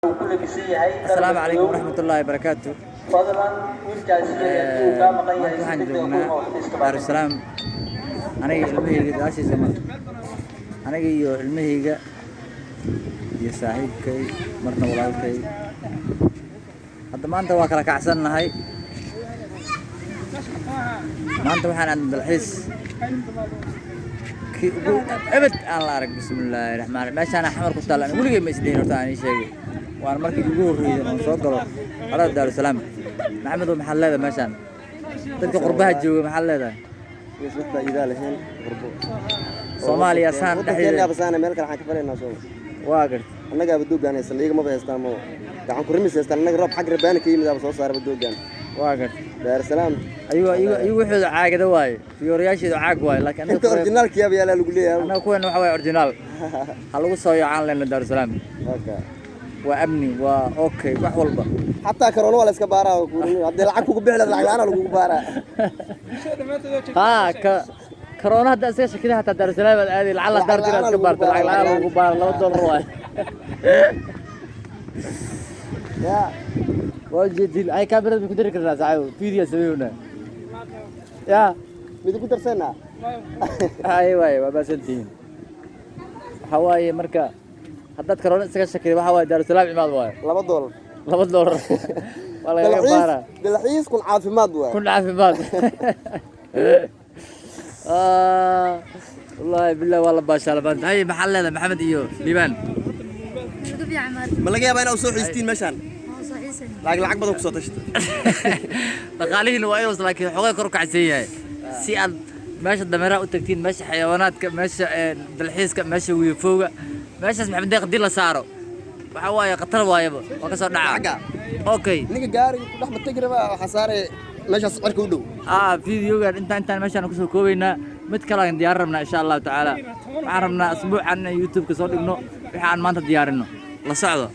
السلام عليكم ورحمة الله وبركاته. waxaan joognaa Dar es Salaam aniga ilmahayga daashii zaman aniga iyo ilmahayga iyo saaxiibkay marna walaalkay hadda maanta waa kala kacsanahay maanta waxaan aad dalxiis abad aan la arag bismillaahir rahmaanir meeshaan xamar ku taal weligay ma isdeen horta aan sheegay waan markii ugu horeeyay oo soo galo xarada Dar es Salaam maxamed maxaa leedahay meeshaan dadka qurbaha jooga maxaa leedahay isbita idaa lahayn qurbo Soomaaliya saan dhaxay basana meel kale waxaan ka faleynaa soo waa gar annaga badoogan aysan liiga ma baystaan ma gacan ku rimis haystaan annaga roob xag rabaan ka yimid soo saar badoogan waa gar Dar es Salaam ayuu wuxuu caagada waay fiyooriyaashiidu caag waay laakiin inta original kiyaab yaa lagu leeyahay anaga kuwan waxa waay original hal lagu soo yacaan leen Dar es Salaam وأمني وأوكي وحولبا حتى كورونا ولا إسكبارة عبد العك وقبل العك أنا ولا قبارة كورونا هذا أساسا كده حتى Dar es Salaam هذه العلا دار كده إسكبارة العك أنا وقبارة لا تدور رواي يا وجدي أي كاميرا بيقدر يكرر ساعة فيديو سوينا يا بدك ترسلنا أيوة بس الدين حواي مركا haddaad karoona isaga shakiday waxa waay Dar es Salaam imaad waay $2 wala laga baara dalxiis kun caafimaad waay wallahi billahi wala baasha la baan hay maxallada maxamed iyo liban ma laga yaabaa inaad soo xiistiin meeshan lacag badan ku soo tashto dhaqaalihiina waa inuu laakiin xoogay kor u kacsan yahay si aad meesha dameeraha u tagtiin meesha xayawaanaadka meesha dalxiiska meesha wiifowga meeshaas maxamed deeq dil la saaro waxa waaye qatar waayaba waa ka soo dhaca okay ninka gaariga ku dhaxma tagraba waxa saaray meeshaas cirka u dhow fiidiyogan intaan meeshaan ku soo koobaynaa mid kale aan diyaar rabnaa insha Allah taala waxaan rabnaa asbuucan YouTube ka soo dhigno waxa aan maanta diyaarino la socdo